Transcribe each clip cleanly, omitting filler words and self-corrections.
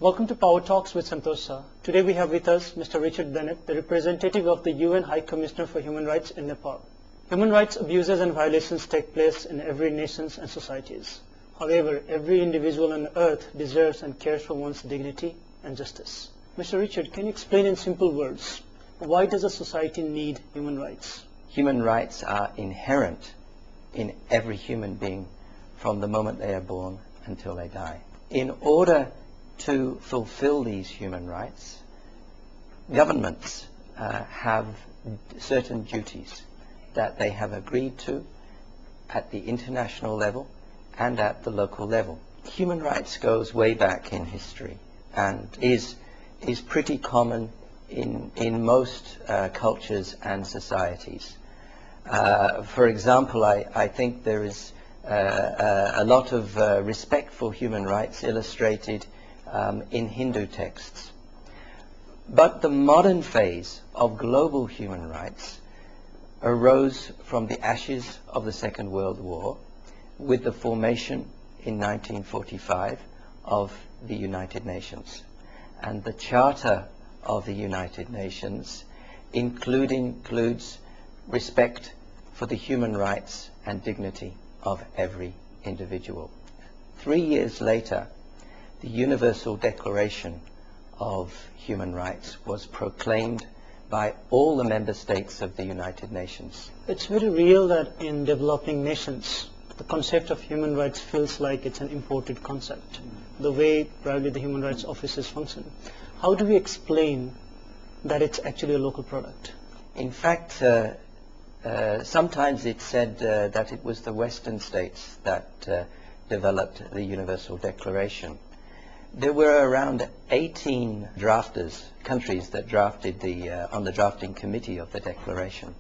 Welcome to Power Talks with Santosha. Today we have with us Mr. Richard Bennett, the representative of the UN High Commissioner for Human Rights in Nepal. Human rights abuses and violations take place in every nation and societies. However, every individual on earth deserves and cares for one's dignity and justice. Mr. Richard, can you explain in simple words, why does a society need human rights? Human rights are inherent in every human being from the moment they are born until they die. In order to fulfill these human rights, governments have certain duties that they have agreed to at the international level and at the local level. Human rights goes way back in history and is pretty common in most cultures and societies. For example, I think there is a lot of respect for human rights illustrated in Hindu texts. But the modern phase of global human rights arose from the ashes of the Second World War with the formation in 1945 of the United Nations. And the Charter of the United Nations includes respect for the human rights and dignity of every individual. 3 years later, the Universal Declaration of Human Rights was proclaimed by all the member states of the United Nations. It's very real that in developing nations, the concept of human rights feels like it's an imported concept, the way probably the human rights offices function. How do we explain that it's actually a local product? In fact, sometimes it's said that it was the Western states that developed the Universal Declaration. There were around 18 drafters, countries that drafted on the drafting committee of the Declaration.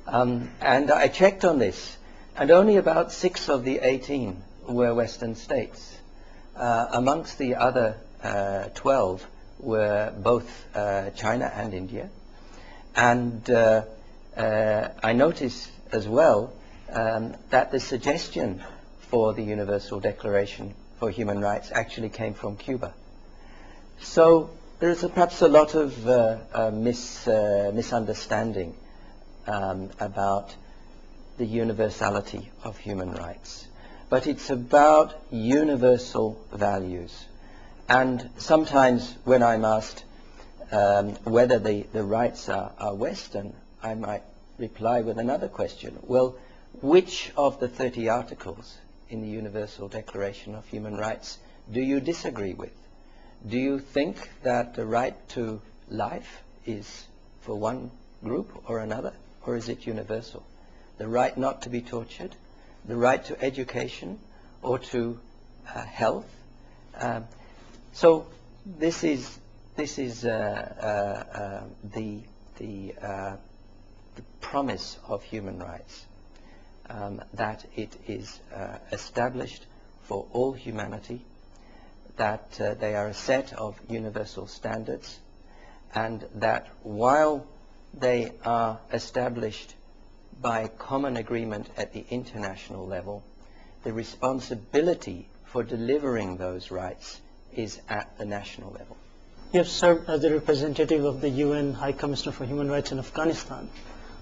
And I checked on this, and only about 6 of the 18 were Western states. Amongst the other 12 were both China and India. And I noticed as well that the suggestion for the Universal Declaration for Human Rights actually came from Cuba. So there's perhaps a lot of misunderstanding about the universality of human rights. But it's about universal values. And sometimes when I'm asked whether the rights are Western, I might reply with another question. Well, which of the 30 articles in the Universal Declaration of Human Rights do you disagree with? Do you think that the right to life is for one group or another, or is it universal? The right not to be tortured, the right to education or to health. So this is the promise of human rights. That it is established for all humanity, that they are a set of universal standards, and that while they are established by common agreement at the international level, the responsibility for delivering those rights is at the national level. You have served as the representative of the UN High Commissioner for Human Rights in Afghanistan.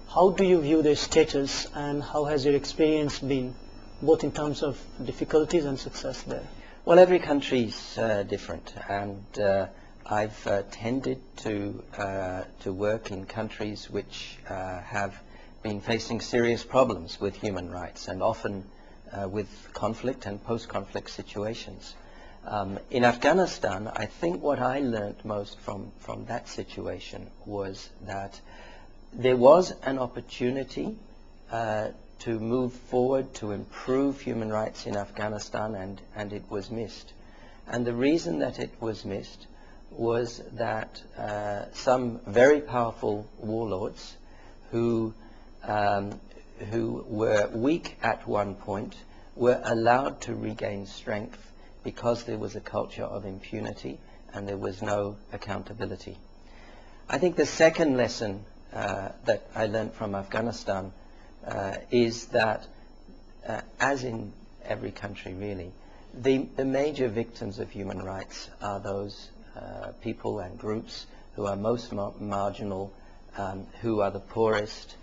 How do you view their status, and how has your experience been, both in terms of difficulties and success there? Well, every country is different, and I've tended to work in countries which have been facing serious problems with human rights, and often with conflict and post-conflict situations. In Afghanistan, I think what I learned most from that situation was that there was an opportunity to move forward, to improve human rights in Afghanistan, and it was missed. And the reason that it was missed was that some very powerful warlords who were weak at one point were allowed to regain strength because there was a culture of impunity and there was no accountability. I think the second lesson that I learned from Afghanistan is that, as in every country really, The major victims of human rights are those people and groups who are most marginal, who are the poorest,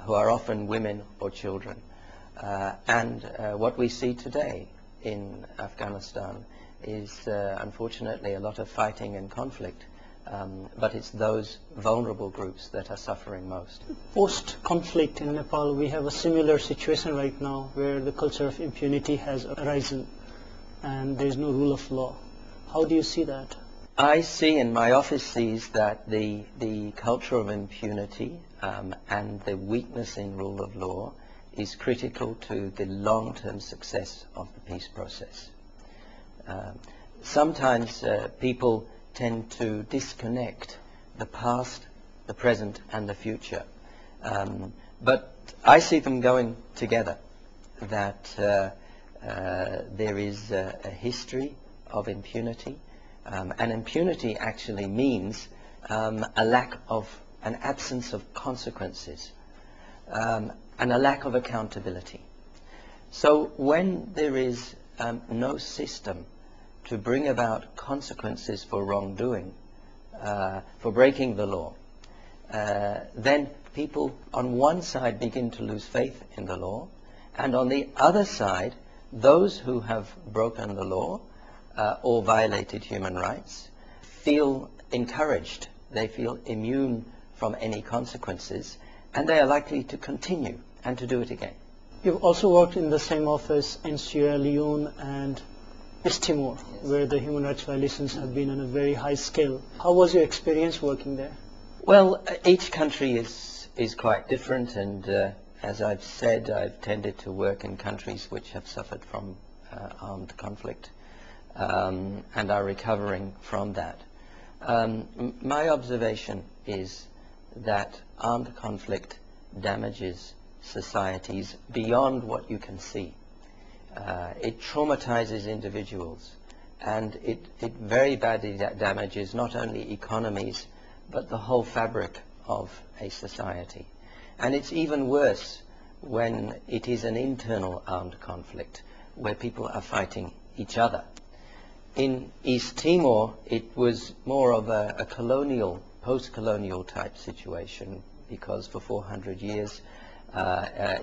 who are often women or children. And what we see today in Afghanistan is unfortunately a lot of fighting and conflict, but it's those vulnerable groups that are suffering most. Post-conflict in Nepal, we have a similar situation right now where the culture of impunity has arisen and there is no rule of law. How do you see that? I see, and my office sees, that the culture of impunity and the weakness in rule of law is critical to the long-term success of the peace process. Sometimes people tend to disconnect the past, the present and the future. But I see them going together, that there is a history of impunity, and impunity actually means an absence of consequences, and a lack of accountability. So when there is no system to bring about consequences for wrongdoing, for breaking the law, then people on one side begin to lose faith in the law, and on the other side, those who have broken the law or violated human rights feel encouraged. They feel immune from any consequences, and they are likely to continue and to do it again. You've also worked in the same office in Sierra Leone and East Timor, yes, where the human rights violations have been on a very high scale. How was your experience working there? Well, each country is quite different, and as I've said, I've tended to work in countries which have suffered from armed conflict and are recovering from that. My observation is that armed conflict damages societies beyond what you can see. It traumatizes individuals, and it very badly damages not only economies but the whole fabric of a society. And it's even worse when it is an internal armed conflict where people are fighting each other. In East Timor, it was more of a colonial, post-colonial type situation, because for 400 years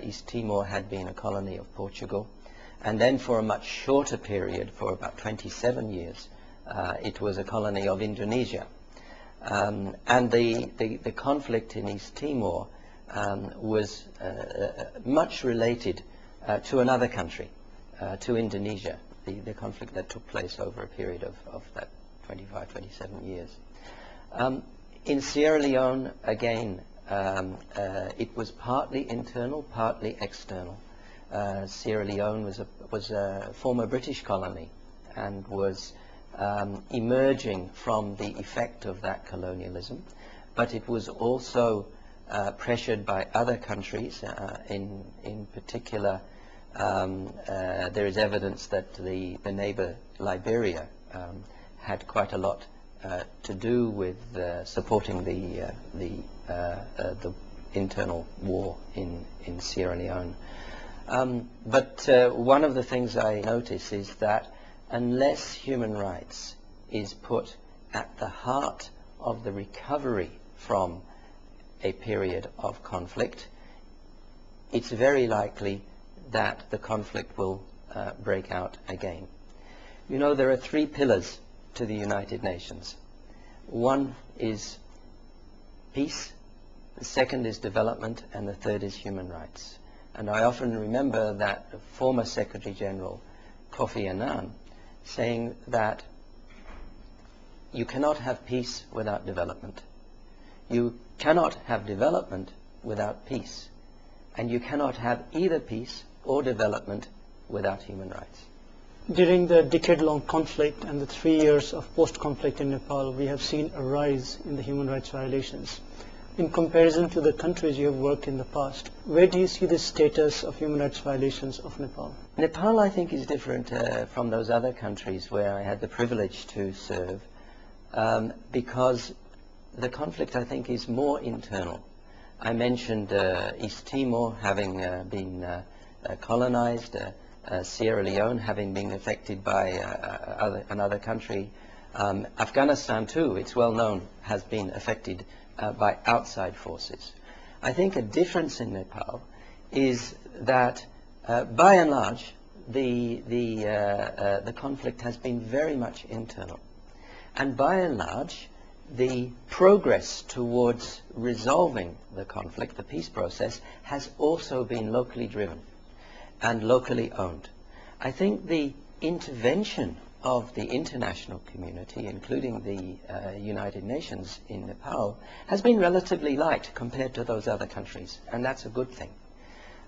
East Timor had been a colony of Portugal, and then for a much shorter period, for about 27 years, it was a colony of Indonesia. And the conflict in East Timor was much related to another country, to Indonesia, the conflict that took place over a period of that 25, 27 years. In Sierra Leone, again, it was partly internal, partly external. Sierra Leone was a former British colony and was emerging from the effect of that colonialism, but it was also pressured by other countries. In particular, there is evidence that the neighbor Liberia had quite a lot to do with supporting the internal war in Sierra Leone. But one of the things I notice is that unless human rights is put at the heart of the recovery from a period of conflict, it's very likely that the conflict will break out again. You know, there are 3 pillars to the United Nations. One is peace, the second is development, and the third is human rights. And I often remember that former Secretary General Kofi Annan saying that you cannot have peace without development. You cannot have development without peace. And you cannot have either peace or development without human rights. During the decade-long conflict and the 3 years of post-conflict in Nepal, we have seen a rise in the human rights violations. In comparison to the countries you have worked in the past, where do you see the status of human rights violations of Nepal? Nepal, I think, is different from those other countries where I had the privilege to serve, because the conflict, I think, is more internal. I mentioned East Timor having been colonized, Sierra Leone having been affected by another country. Afghanistan too, it's well known, has been affected by outside forces. I think a difference in Nepal is that by and large the conflict has been very much internal, and by and large the progress towards resolving the conflict, the peace process, has also been locally driven and locally owned. I think the intervention of the international community, including the United Nations in Nepal, has been relatively light compared to those other countries, and that's a good thing.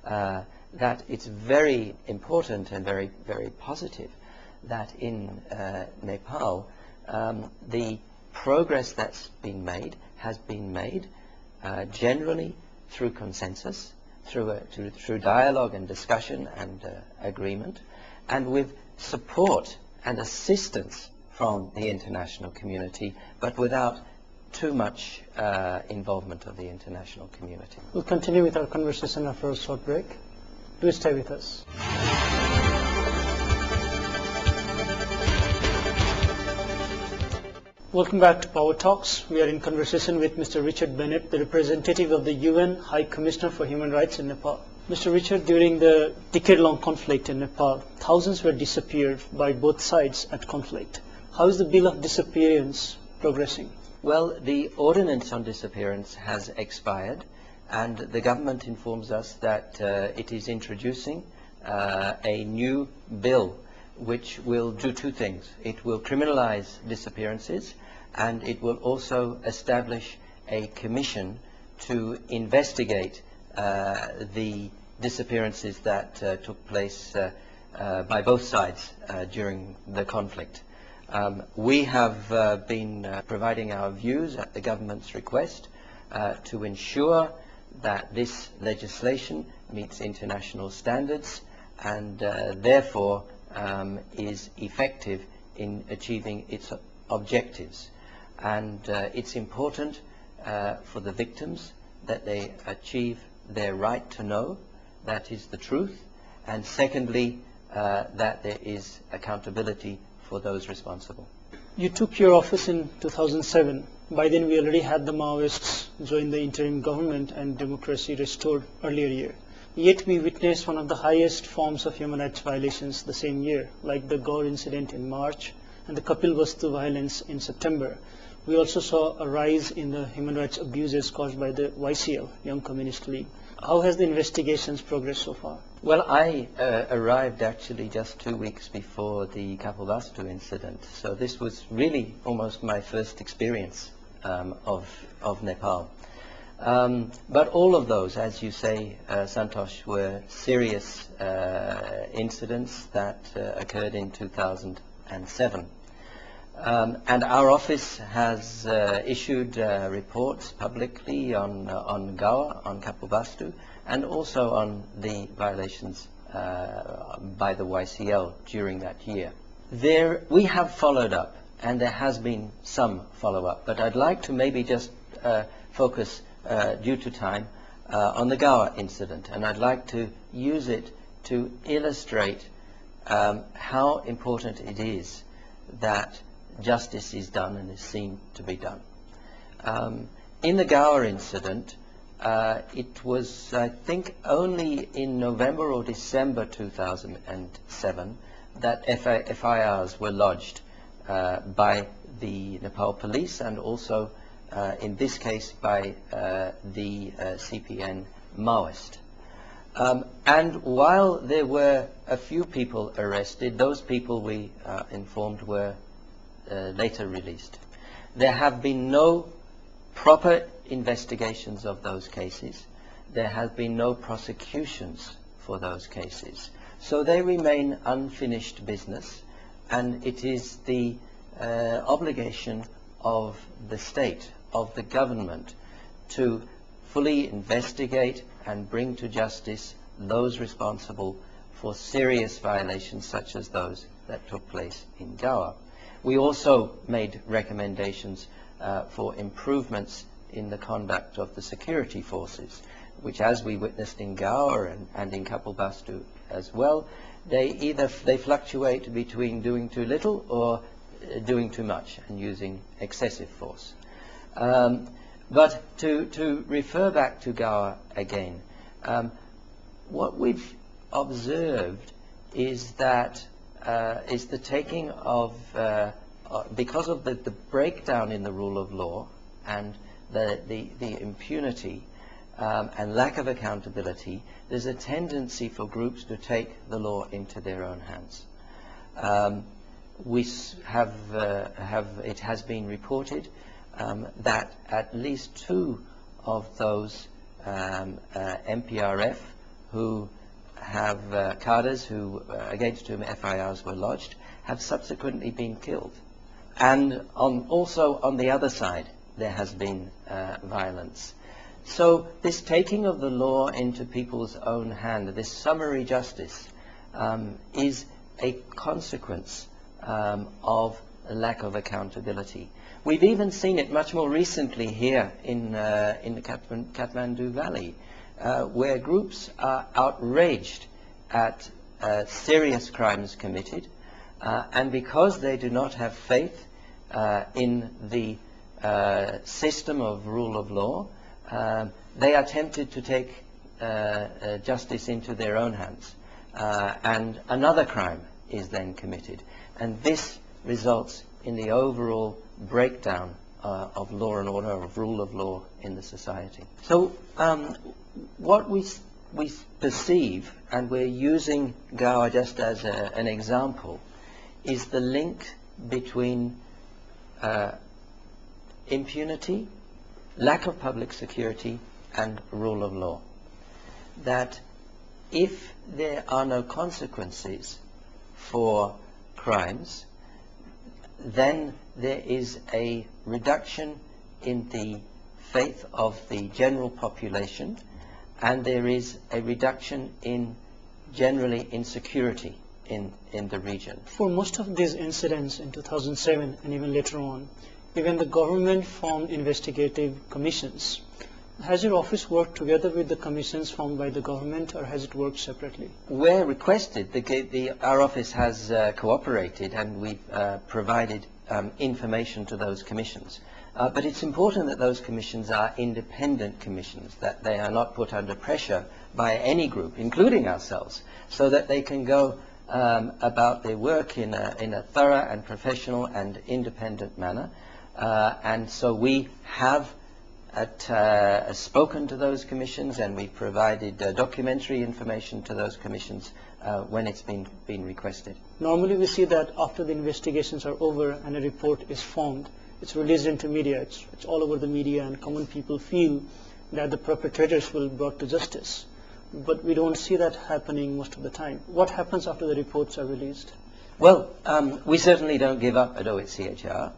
That it's very important and very, very positive that in Nepal the progress that's been made has been made generally through consensus, through dialogue and discussion and agreement, and with support and assistance from the international community, but without too much involvement of the international community. We'll continue with our conversation after a short break. Do stay with us. Welcome back to Power Talks. We are in conversation with Mr. Richard Bennett, the representative of the UN High Commissioner for Human Rights in Nepal. Mr. Richard, during the decade-long conflict in Nepal, thousands were disappeared by both sides at conflict. How is the bill of disappearance progressing? Well, the ordinance on disappearance has expired, and the government informs us that it is introducing a new bill which will do two things. It will criminalize disappearances, and it will also establish a commission to investigate the disappearances that took place by both sides during the conflict. We have been providing our views at the government's request to ensure that this legislation meets international standards and therefore is effective in achieving its objectives. And it's important for the victims that they achieve their right to know, that is the truth, and secondly, that there is accountability for those responsible. You took your office in 2007. By then we already had the Maoists join the interim government and democracy restored earlier year. Yet we witnessed one of the highest forms of human rights violations the same year, like the Gaur incident in March and the Kapil Vastu violence in September. We also saw a rise in the human rights abuses caused by the YCL, Young Communist League. How has the investigations progressed so far? Well, I arrived actually just 2 weeks before the Kapil Vastu incident, so this was really almost my first experience of Nepal. But all of those, as you say, Santosh, were serious incidents that occurred in 2007. And our office has issued reports publicly on Goa, on Kapil Vastu, and also on the violations by the YCL during that year. We have followed up, and there has been some follow-up, but I'd like to maybe just focus, due to time, on the Goa incident, and I'd like to use it to illustrate how important it is that justice is done and is seen to be done. In the Goa incident, it was, I think, only in November or December 2007 that FIRs were lodged by the Nepal police, and also in this case by the CPN Maoist. And while there were a few people arrested, those people we informed were later released. There have been no proper investigations of those cases. There have been no prosecutions for those cases. So they remain unfinished business, and it is the obligation of the state, of the government, to fully investigate and bring to justice those responsible for serious violations such as those that took place in Goa. We also made recommendations for improvements in the conduct of the security forces. which, as we witnessed in Gaur and in Kapilvastu as well, they fluctuate between doing too little or doing too much and using excessive force. But to refer back to Gaur again, what we've observed is that is the taking of because of the breakdown in the rule of law and the impunity and lack of accountability, there's a tendency for groups to take the law into their own hands. It has been reported that at least 2 of those MPRF who have cadres who against whom FIRs were lodged have subsequently been killed. And also on the other side there has been violence. So this taking of the law into people's own hand, this summary justice, is a consequence of a lack of accountability. We've even seen it much more recently here in the Kathmandu Valley, where groups are outraged at serious crimes committed, and because they do not have faith in the system of rule of law, they are tempted to take justice into their own hands, and another crime is then committed, and this results in the overall breakdown of law and order, of rule of law in the society. So what we perceive, and we're using Gaur just as an example, is the link between impunity, lack of public security, and rule of law. That if there are no consequences for crimes, then there is a reduction in the faith of the general population, and there is a reduction in generally insecurity in the region. For most of these incidents in 2007 and even later on, even the government formed investigative commissions. Has your office worked together with the commissions formed by the government, or has it worked separately? Where requested, our office has cooperated, and we've provided information to those commissions. But it's important that those commissions are independent commissions, that they are not put under pressure by any group, including ourselves, so that they can go about their work in a thorough and professional and independent manner. And so we have spoken to those commissions, and we provided documentary information to those commissions when it's been requested. Normally we see that after the investigations are over and a report is formed, it's released into media, it's all over the media, and common people feel that the perpetrators will be brought to justice. But we don't see that happening most of the time. What happens after the reports are released? Well, we certainly don't give up at OHCHR.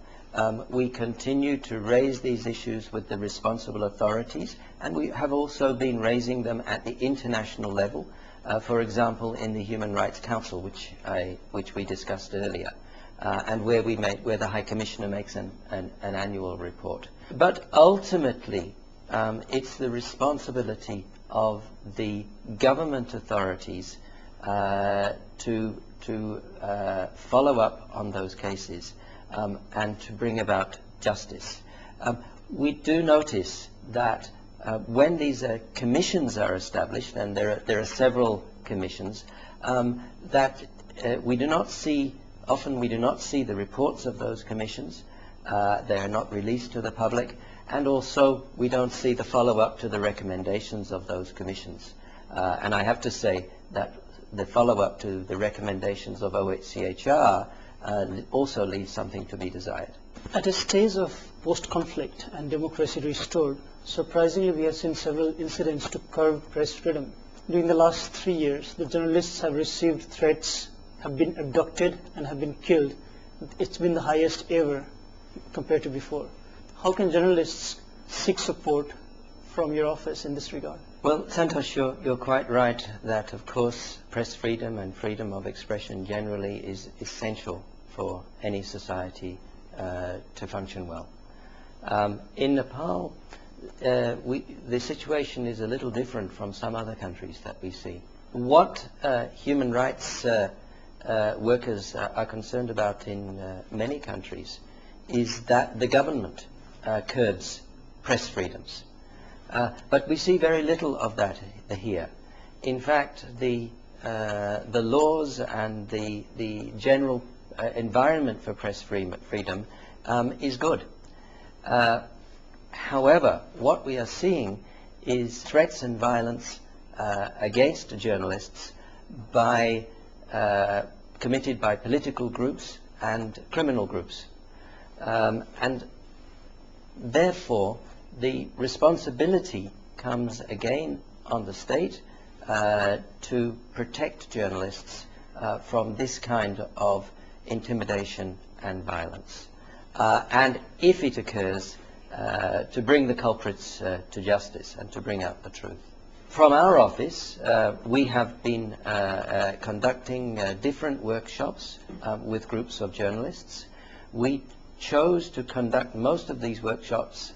We continue to raise these issues with the responsible authorities, and we have also been raising them at the international level, for example in the Human Rights Council, which we discussed earlier, and where the High Commissioner makes an annual report. But ultimately it's the responsibility of the government authorities to follow up on those cases and to bring about justice. We do notice that when these commissions are established, and there are several commissions, that we do not see the reports of those commissions. They are not released to the public, and also we don't see the follow-up to the recommendations of those commissions. And I have to say that the follow-up to the recommendations of OHCHR also leaves something to be desired. At a stage of post-conflict and democracy restored, surprisingly we have seen several incidents to curb press freedom. During the last 3 years, the journalists have received threats, have been abducted, and have been killed. It's been the highest ever compared to before. How can journalists seek support from your office in this regard? Well, Santosh, you're quite right that, of course, press freedom and freedom of expression generally is essential for any society to function well. In Nepal, the situation is a little different from some other countries that we see. What human rights workers are concerned about in many countries is that the government curbs press freedoms. But we see very little of that here. In fact, the laws and the general environment for press freedom is good. However, what we are seeing is threats and violence against journalists committed by political groups and criminal groups. And therefore, the responsibility comes again on the state to protect journalists from this kind of intimidation and violence. And if it occurs, to bring the culprits to justice and to bring out the truth. From our office, we have been conducting different workshops with groups of journalists. We chose to conduct most of these workshops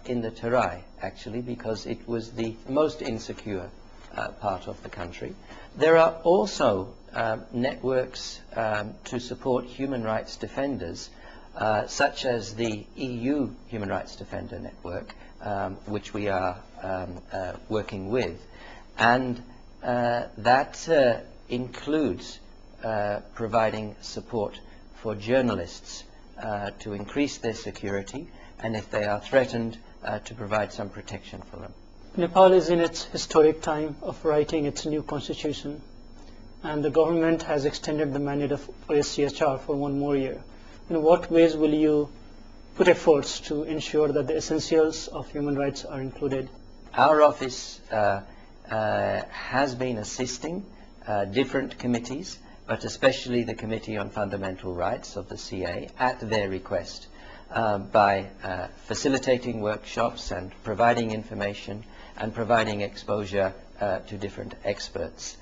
in the Terai, actually, because it was the most insecure part of the country. There are also networks to support human rights defenders, such as the EU Human Rights Defender Network, which we are working with. And that includes providing support for journalists to increase their security, and if they are threatened, to provide some protection for them. Nepal is in its historic time of writing its new constitution, and the government has extended the mandate of OSCHR for 1 more year. In what ways will you put efforts to ensure that the essentials of human rights are included? Our office has been assisting different committees, but especially the Committee on Fundamental Rights of the CA at their request by facilitating workshops and providing information and providing exposure to different experts.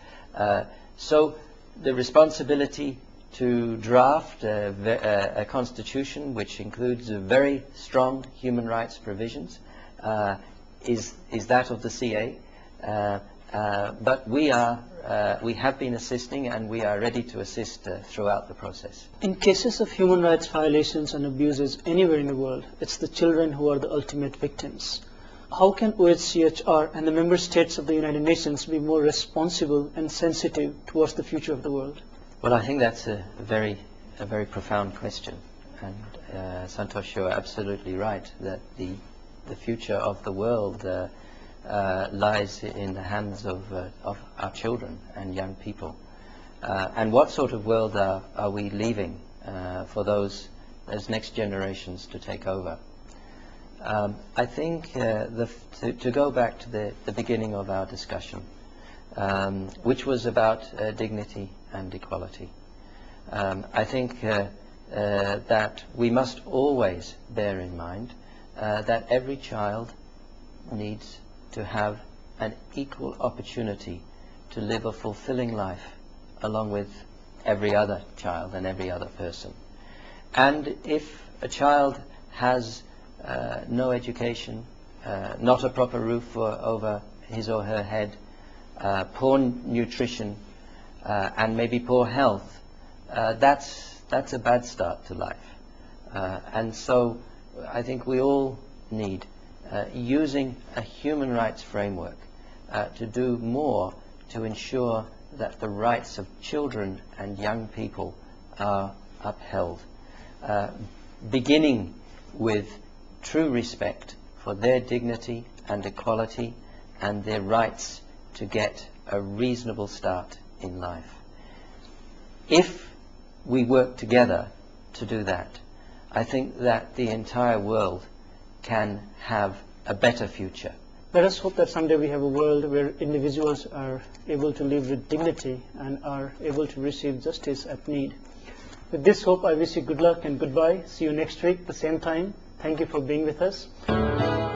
So the responsibility to draft a constitution which includes very strong human rights provisions is that of the CA, but we have been assisting, and we are ready to assist throughout the process. In cases of human rights violations and abuses anywhere in the world, it's the children who are the ultimate victims. How can OSCHR and the member states of the United Nations be more responsible and sensitive towards the future of the world? Well, I think that's a very profound question, and Santosh, you're absolutely right that the future of the world lies in the hands of our children and young people. And what sort of world are we leaving for those next generations to take over? I think to go back to the beginning of our discussion, which was about dignity and equality. I think that we must always bear in mind that every child needs to have an equal opportunity to live a fulfilling life along with every other child and every other person. And if a child has no education, not a proper roof over his or her head, poor nutrition, and maybe poor health, that's a bad start to life. And so I think we all need, using a human rights framework, to do more to ensure that the rights of children and young people are upheld, beginning with true respect for their dignity and equality and their rights to get a reasonable start in life. If we work together to do that, I think that the entire world can have a better future. Let us hope that someday we have a world where individuals are able to live with dignity and are able to receive justice at need. With this hope, I wish you good luck and goodbye. See you next week, the same time. Thank you for being with us.